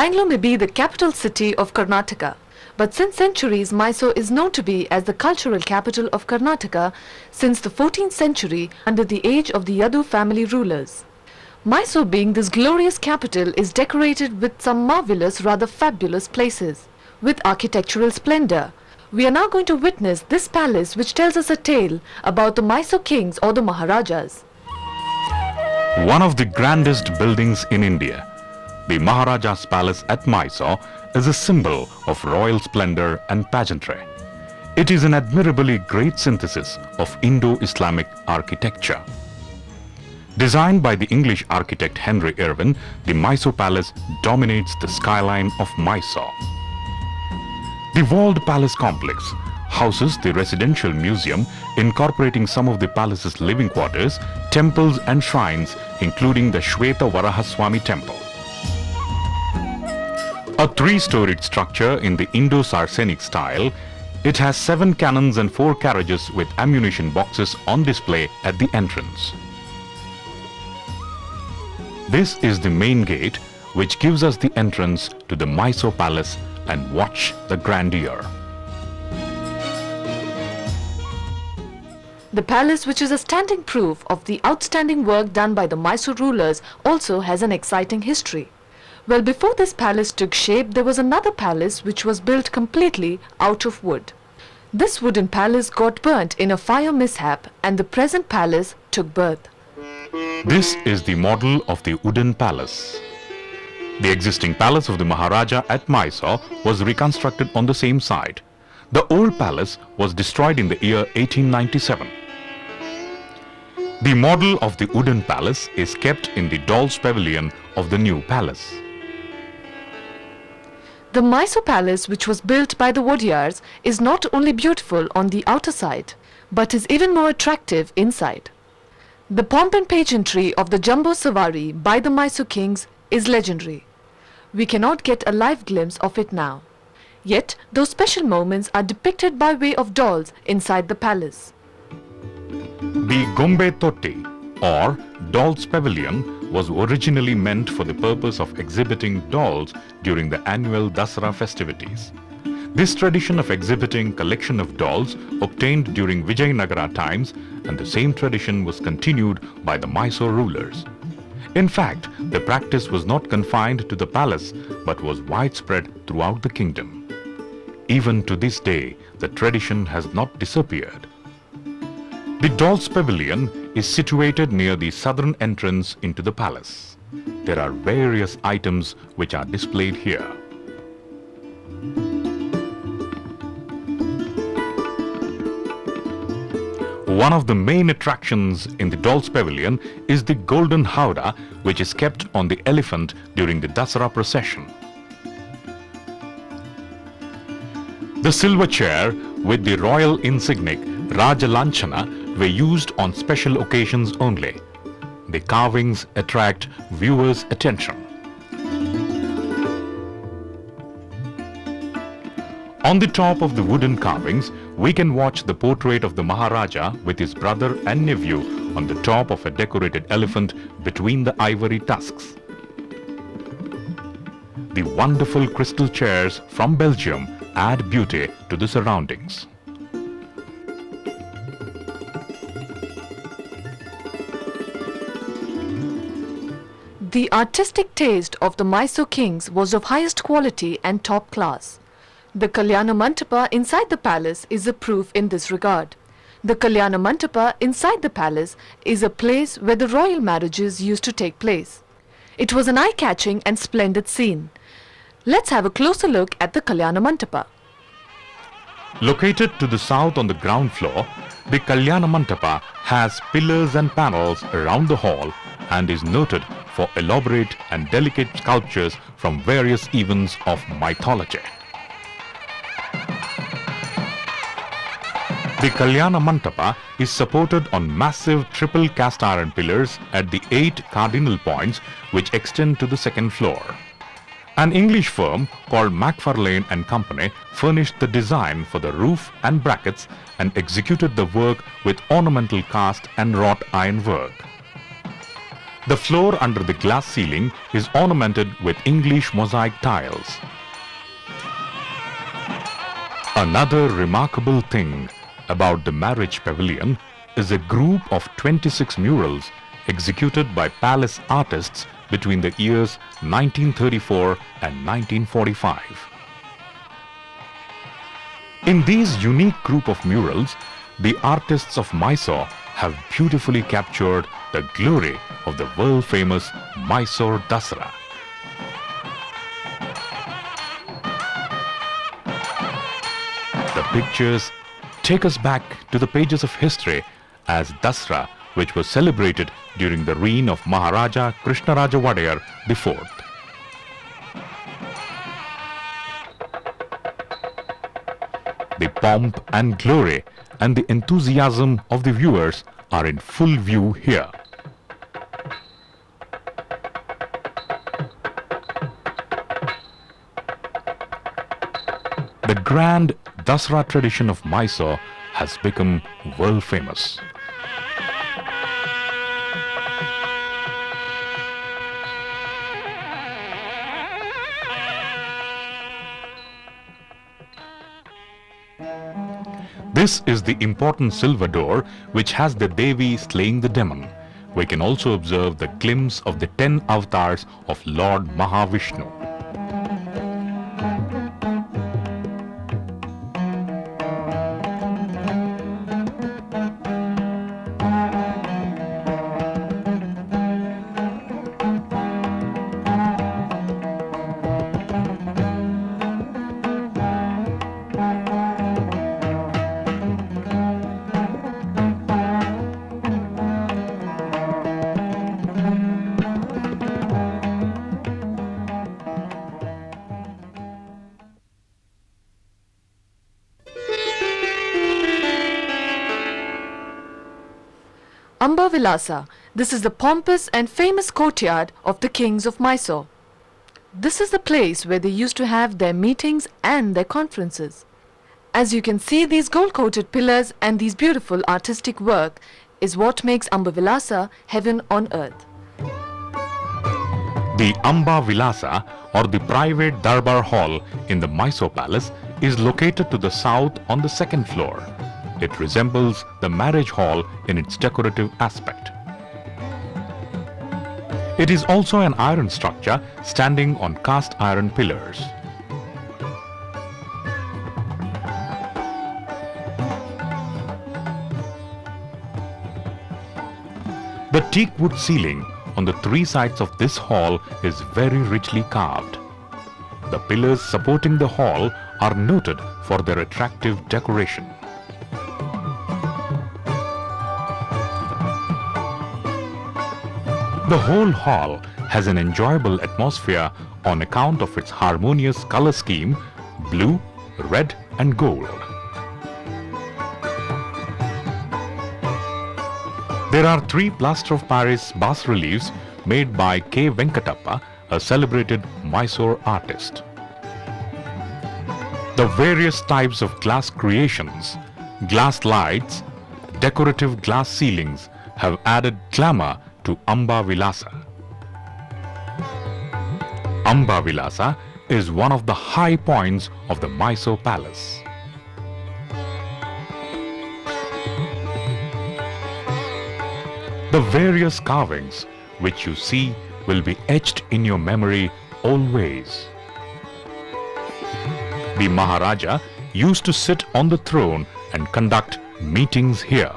Bangalore may be the capital city of Karnataka, but since centuries Mysore is known to be as the cultural capital of Karnataka since the 14th century under the age of the Yadu family rulers. Mysore, being this glorious capital, is decorated with some marvelous, rather fabulous places with architectural splendor. We are now going to witness this palace which tells us a tale about the Mysore kings or the Maharajas. One of the grandest buildings in India, the Maharaja's Palace at Mysore, is a symbol of royal splendor and pageantry. It is an admirably great synthesis of Indo-Islamic architecture. Designed by the English architect Henry Irwin, the Mysore Palace dominates the skyline of Mysore. The walled palace complex houses the residential museum, incorporating some of the palace's living quarters, temples and shrines, including the Shweta Varahaswamy temple. A three-storied structure in the Indo-Saracenic style, it has 7 cannons and 4 carriages with ammunition boxes on display at the entrance. This is the main gate which gives us the entrance to the Mysore Palace, and watch the grandeur. The palace, which is a standing proof of the outstanding work done by the Mysore rulers, also has an exciting history. Well, before this palace took shape, there was another palace which was built completely out of wood. This wooden palace got burnt in a fire mishap and the present palace took birth. This is the model of the wooden palace. The existing palace of the Maharaja at Mysore was reconstructed on the same site. The old palace was destroyed in the year 1897. The model of the wooden palace is kept in the Dolls Pavilion of the new palace. The Mysore Palace, which was built by the Wodeyars, is not only beautiful on the outer side, but is even more attractive inside. The pomp and pageantry of the Jumbo Savari by the Mysore kings is legendary. We cannot get a live glimpse of it now. Yet, those special moments are depicted by way of dolls inside the palace. The Gombe Totti, or Dolls Pavilion, was originally meant for the purpose of exhibiting dolls during the annual Dasara festivities. This tradition of exhibiting collection of dolls obtained during Vijayanagara times, and the same tradition was continued by the Mysore rulers. In fact, the practice was not confined to the palace but was widespread throughout the kingdom. Even to this day, the tradition has not disappeared. The Dolls Pavilion is situated near the southern entrance into the palace. There are various items which are displayed here. One of the main attractions in the Dolls Pavilion is the golden howdah, which is kept on the elephant during the Dasara procession. The silver chair with the royal insignia Raja Lanchana were used on special occasions only. The carvings attract viewers' attention. On the top of the wooden carvings, we can watch the portrait of the Maharaja with his brother and nephew on the top of a decorated elephant between the ivory tusks. The wonderful crystal chairs from Belgium add beauty to the surroundings. The artistic taste of the Mysore kings was of highest quality and top class. The Kalyana Mandapa inside the palace is a proof in this regard. The Kalyana Mandapa inside the palace is a place where the royal marriages used to take place. It was an eye-catching and splendid scene. Let's have a closer look at the Kalyana Mandapa. Located to the south on the ground floor, the Kalyana Mandapa has pillars and panels around the hall and is noted for elaborate and delicate sculptures from various events of mythology. The Kalyana Mandapa is supported on massive triple cast iron pillars at the 8 cardinal points which extend to the second floor. An English firm called McFarlane and Company furnished the design for the roof and brackets and executed the work with ornamental cast and wrought iron work. The floor under the glass ceiling is ornamented with English mosaic tiles. Another remarkable thing about the marriage pavilion is a group of 26 murals executed by palace artists between the years 1934 and 1945. In these unique group of murals, the artists of Mysore have beautifully captured the glory of the world-famous Mysore Dasra. The pictures take us back to the pages of history as Dasra, which was celebrated during the reign of Maharaja Krishnaraja Wadeyar IV. The pomp and glory and the enthusiasm of the viewers are in full view here. The grand Dasra tradition of Mysore has become world famous. This is the important silver door which has the Devi slaying the demon. We can also observe the glimpse of the 10 avatars of Lord Mahavishnu. Amba Vilasa. This is the pompous and famous courtyard of the kings of Mysore. This is the place where they used to have their meetings and their conferences. As you can see, these gold-coated pillars and these beautiful artistic work is what makes Amba Vilasa heaven on earth. The Amba Vilasa, or the private Darbar Hall in the Mysore Palace, is located to the south on the second floor. It resembles the marriage hall in its decorative aspect. It is also an iron structure standing on cast iron pillars. The teak wood ceiling on the three sides of this hall is very richly carved. The pillars supporting the hall are noted for their attractive decoration. The whole hall has an enjoyable atmosphere on account of its harmonious color scheme, blue, red and gold. There are 3 plaster of Paris bas-reliefs made by K. Venkatappa, a celebrated Mysore artist. The various types of glass creations, glass lights, decorative glass ceilings have added glamour to Amba Vilasa. Amba Vilasa is one of the high points of the Mysore Palace. The various carvings which you see will be etched in your memory always. The Maharaja used to sit on the throne and conduct meetings here.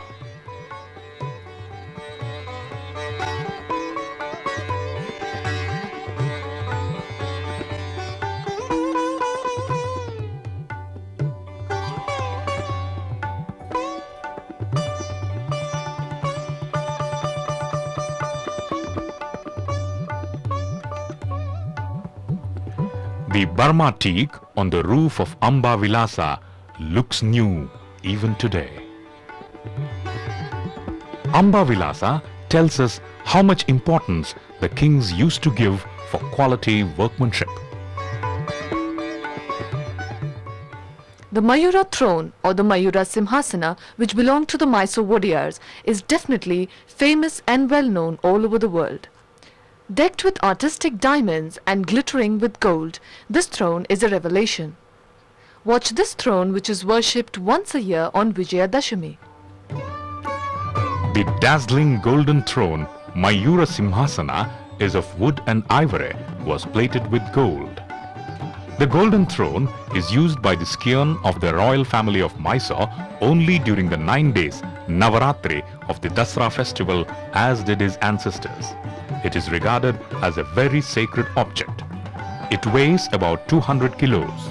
The Burma teak on the roof of Amba Vilasa looks new even today. Amba Vilasa tells us how much importance the kings used to give for quality workmanship. The Mayura throne or the Mayura Simhasana, which belonged to the Mysore Wadeyars, is definitely famous and well known all over the world. Decked with artistic diamonds and glittering with gold, this throne is a revelation. Watch this throne, which is worshipped once a year on Vijayadashami. The dazzling golden throne, Mayura Simhasana, is of wood and ivory, was plated with gold. The golden throne is used by the scion of the royal family of Mysore only during the 9 days Navaratri of the Dasara festival, as did his ancestors. It is regarded as a very sacred object. It weighs about 200 kilos.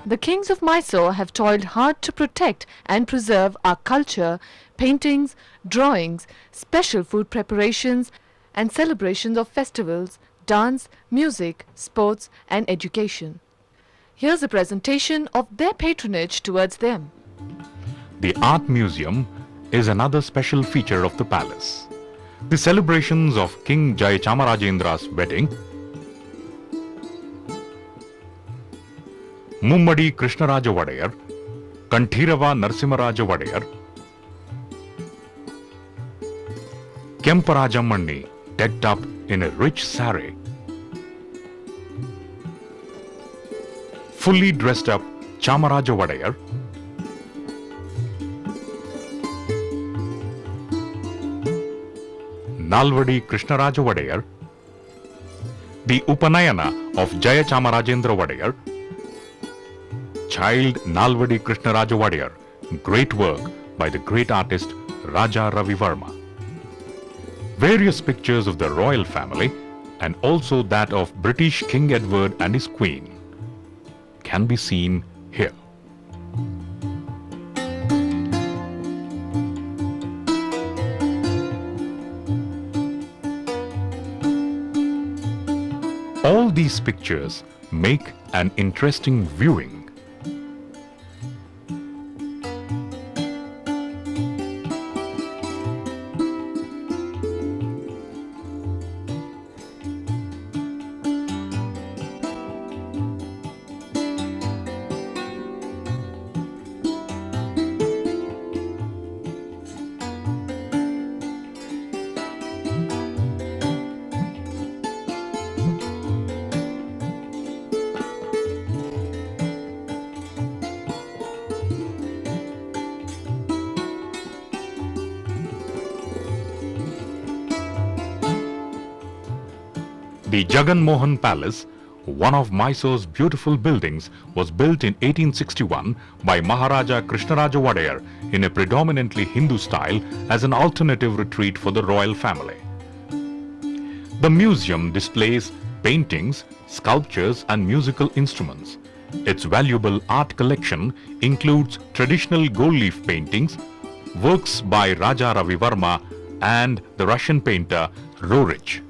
The kings of Mysore have toiled hard to protect and preserve our culture, paintings, drawings, special food preparations and celebrations of festivals, dance, music, sports and education. Here's a presentation of their patronage towards them. The Art Museum is another special feature of the palace. The celebrations of King Jayachamarajendra's wedding, Mummadi Krishnaraja Vadayar, Kanthirava Narsimharaja Vadayar, Kemparaja Manni, decked up in a rich saree, fully dressed up Chamaraja Vadayar, Nalvadi Krishnaraja Vadayar, the Upanayana of Jayachamarajendra Vadayar, Child Nalvadi Krishnaraja Vadayar, great work by the great artist Raja Ravi Varma. Various pictures of the royal family and also that of British King Edward and his queen can be seen here. All these pictures make an interesting viewing. The Jagan Mohan Palace, one of Mysore's beautiful buildings, was built in 1861 by Maharaja Krishnaraja Vadayar in a predominantly Hindu style as an alternative retreat for the royal family. The museum displays paintings, sculptures and musical instruments. Its valuable art collection includes traditional gold leaf paintings, works by Raja Ravi Varma and the Russian painter Roerich.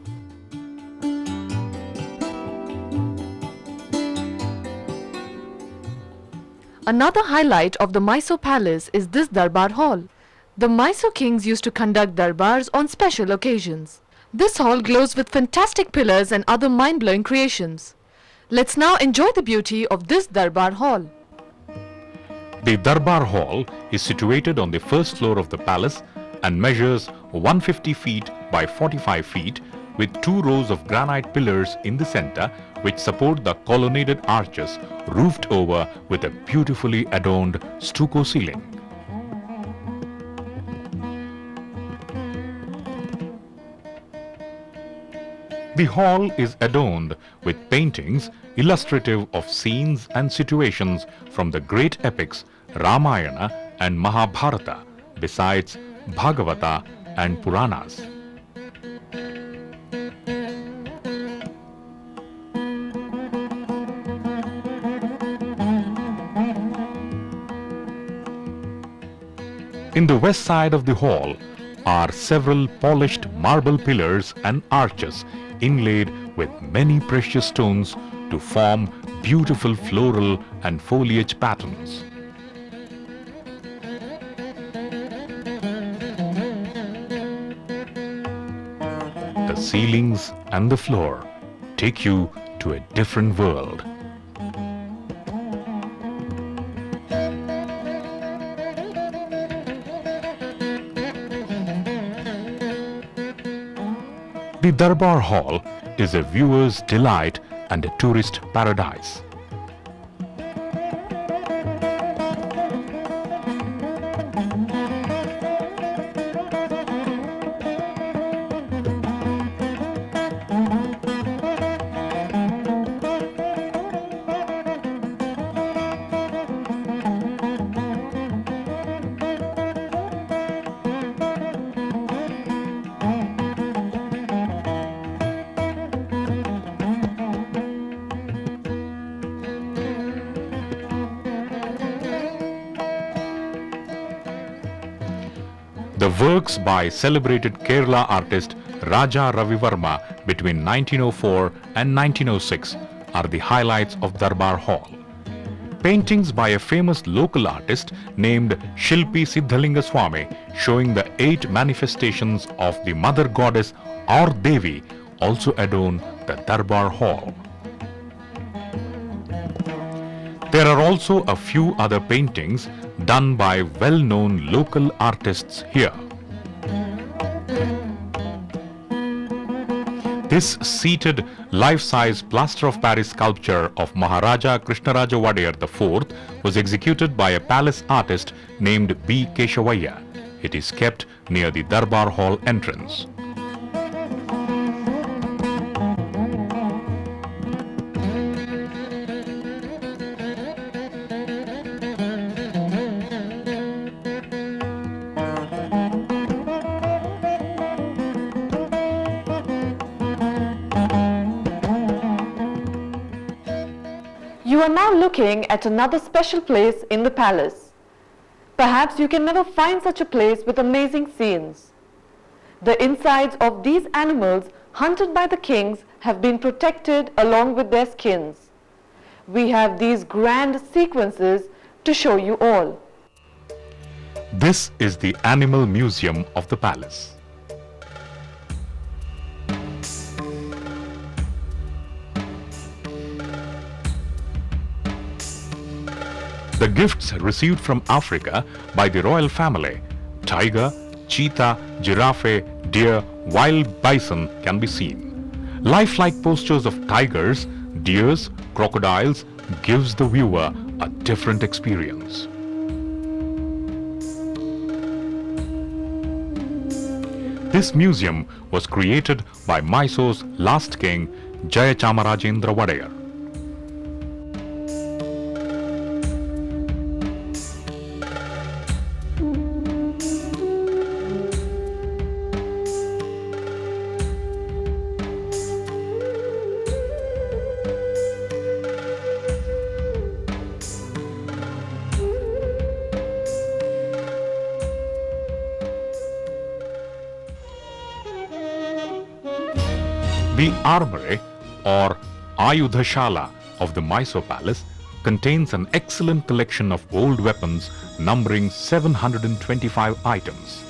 Another highlight of the Mysore Palace is this Darbar Hall. The Mysore kings used to conduct darbars on special occasions. This hall glows with fantastic pillars and other mind-blowing creations. Let's now enjoy the beauty of this Darbar Hall. The Darbar Hall is situated on the first floor of the palace and measures 150 feet by 45 feet with 2 rows of granite pillars in the center which support the colonnaded arches roofed over with a beautifully adorned stucco ceiling. The hall is adorned with paintings illustrative of scenes and situations from the great epics Ramayana and Mahabharata, besides Bhagavata and Puranas. In the west side of the hall are several polished marble pillars and arches inlaid with many precious stones to form beautiful floral and foliage patterns. The ceilings and the floor take you to a different world. The Darbar Hall is a viewer's delight and a tourist paradise. The works by celebrated Kerala artist Raja Ravi Verma between 1904 and 1906 are the highlights of Darbar Hall. Paintings by a famous local artist named Shilpi Siddhalinga Swami showing the 8 manifestations of the mother goddess or Devi also adorn the Darbar Hall. There are also a few other paintings done by well-known local artists here. This seated life-size plaster of Paris sculpture of Maharaja Krishnaraja Wadiyar IV was executed by a palace artist named B. Keshavaya. It is kept near the Darbar Hall entrance. You are now looking at another special place in the palace. Perhaps you can never find such a place with amazing scenes. The insides of these animals hunted by the kings have been protected along with their skins. We have these grand sequences to show you all. This is the Animal Museum of the palace. The gifts received from Africa by the royal family, tiger, cheetah, giraffe, deer, wild bison can be seen. Lifelike postures of tigers, deers, crocodiles gives the viewer a different experience. This museum was created by Mysore's last king, Jayachamarajendra Wadiyar. The armory or Ayudhashala of the Mysore Palace contains an excellent collection of old weapons numbering 725 items.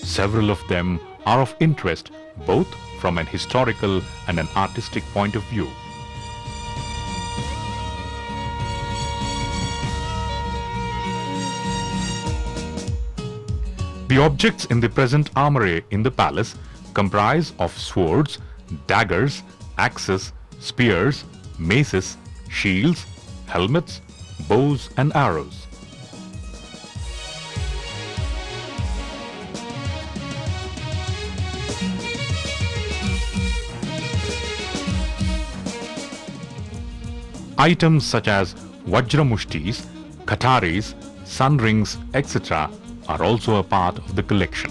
Several of them are of interest both from an historical and an artistic point of view. The objects in the present armory in the palace comprise of swords, daggers, axes, spears, maces, shields, helmets, bows and arrows. Items such as Vajramushtis, Kataris, sun rings, etc. are also a part of the collection.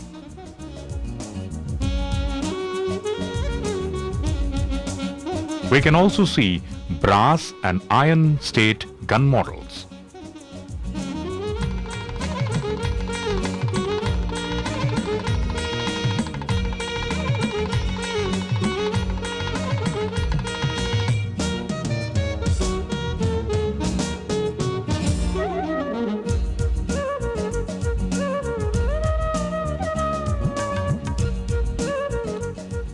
We can also see brass and iron state gun models.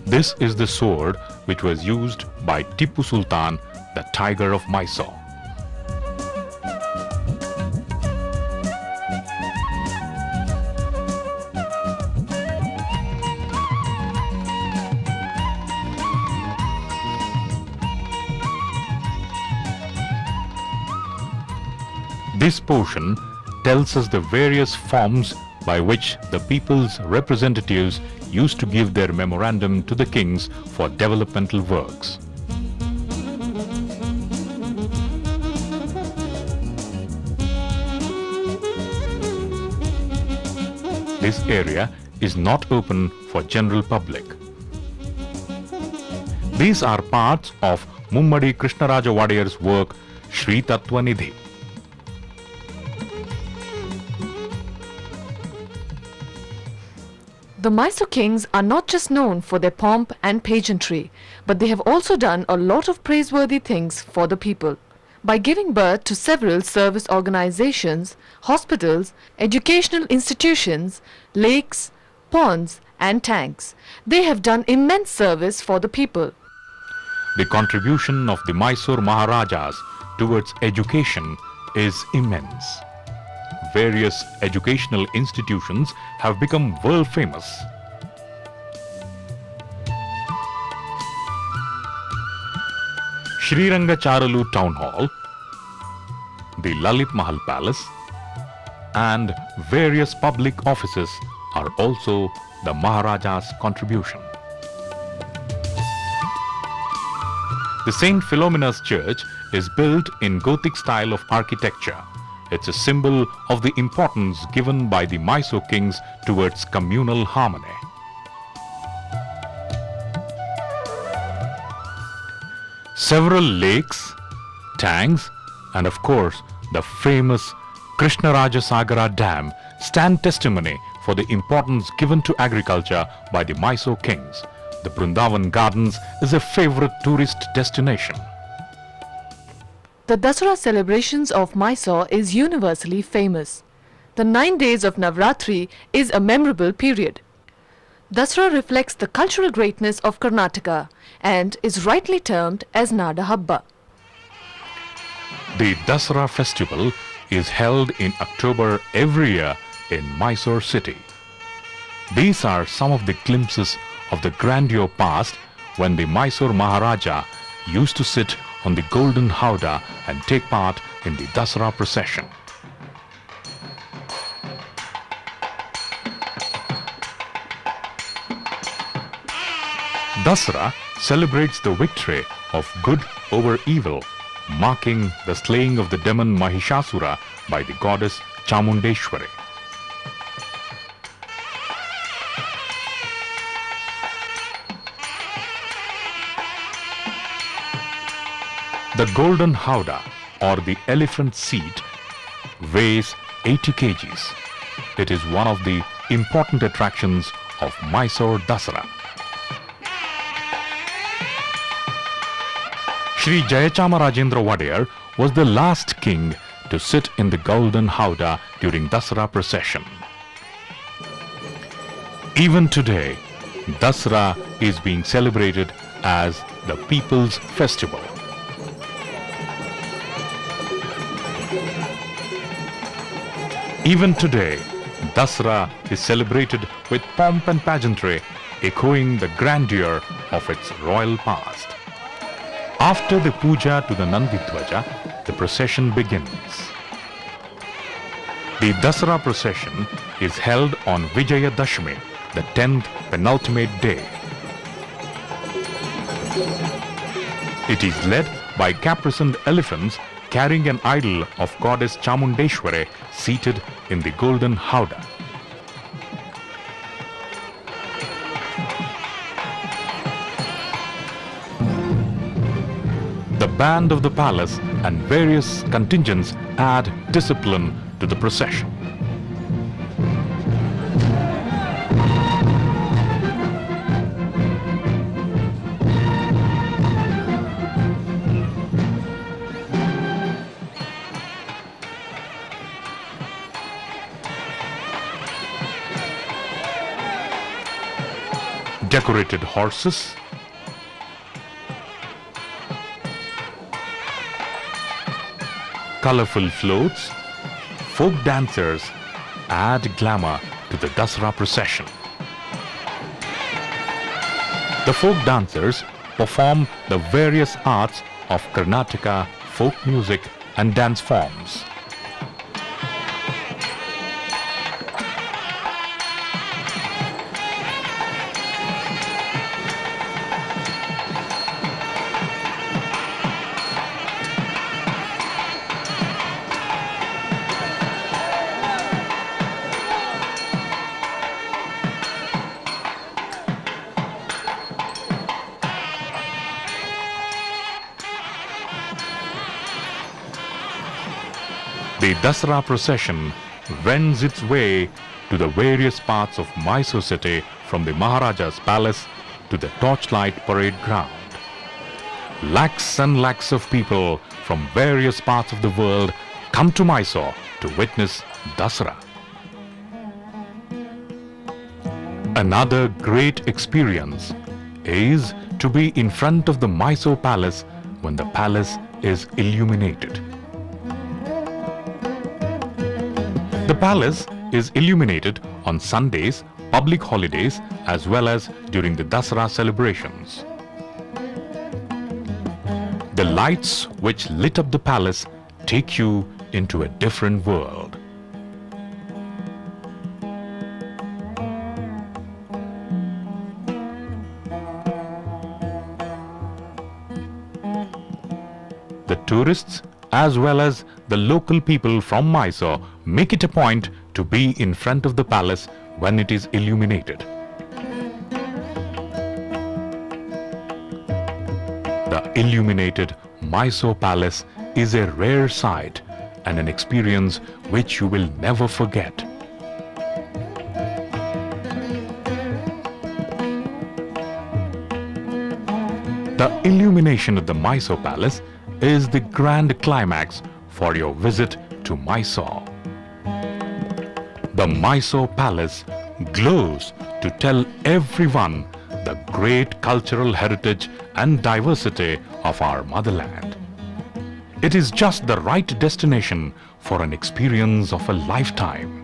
This is the sword which was used by Tipu Sultan, the Tiger of Mysore. This portion tells us the various forms by which the people's representatives used to give their memorandum to the kings for developmental works. This area is not open for general public. These are parts of Mummadi Krishnaraja Wadiyar's work Shri Tattva Nidhi. The Mysore kings are not just known for their pomp and pageantry, but they have also done a lot of praiseworthy things for the people. By giving birth to several service organizations, hospitals, educational institutions, lakes, ponds and tanks, they have done immense service for the people. The contribution of the Mysore Maharajas towards education is immense. Various educational institutions have become world famous. Sriranga Charalu Town Hall, the Lalit Mahal Palace, and various public offices are also the Maharaja's contribution. The Saint Philomena's Church is built in Gothic style of architecture. It's a symbol of the importance given by the Mysore kings towards communal harmony. Several lakes, tanks, and of course the famous Krishnaraja Sagara Dam stand testimony for the importance given to agriculture by the Mysore kings. The Brindavan Gardens is a favorite tourist destination. The Dasara celebrations of Mysore is universally famous. The 9 days of Navratri is a memorable period. Dasara reflects the cultural greatness of Karnataka and is rightly termed as Nada Habba. The Dasara festival is held in October every year in Mysore city. These are some of the glimpses of the grandeur past when the Mysore Maharaja used to sit on the golden howdah and take part in the Dasara procession. Dasara celebrates the victory of good over evil, marking the slaying of the demon Mahishasura by the goddess Chamundeshwari. The golden howdah or the elephant seat weighs 80 kgs. It is one of the important attractions of Mysore Dasara. Shri Jayachamarajendra Wadiyar was the last king to sit in the golden howdah during Dasara procession. Even today, Dasara is being celebrated as the people's festival. Even today, Dasara is celebrated with pomp and pageantry, echoing the grandeur of its royal past. After the puja to the Nandidwaja, the procession begins. The Dasara procession is held on Vijaya Dashmi, the 10th penultimate day. It is led by caparisoned elephants carrying an idol of goddess Chamundeshwari seated in the golden howdah. The band of the palace and various contingents add discipline to the procession. Decorated horses, colorful floats, folk dancers add glamour to the Dasara procession. The folk dancers perform the various arts of Karnataka folk music and dance forms. The Dasara procession wends its way to the various parts of Mysore city, from the Maharaja's palace to the torchlight parade ground. Lakhs and lakhs of people from various parts of the world come to Mysore to witness Dasara. Another great experience is to be in front of the Mysore Palace when the palace is illuminated. The palace is illuminated on Sundays, public holidays, as well as during the Dasara celebrations. The lights which lit up the palace take you into a different world. The tourists as well as the local people from Mysore make it a point to be in front of the palace when it is illuminated. The illuminated Mysore Palace is a rare sight and an experience which you will never forget. The illumination of the Mysore Palace is the grand climax for your visit to Mysore. The Mysore Palace glows to tell everyone the great cultural heritage and diversity of our motherland. It is just the right destination for an experience of a lifetime.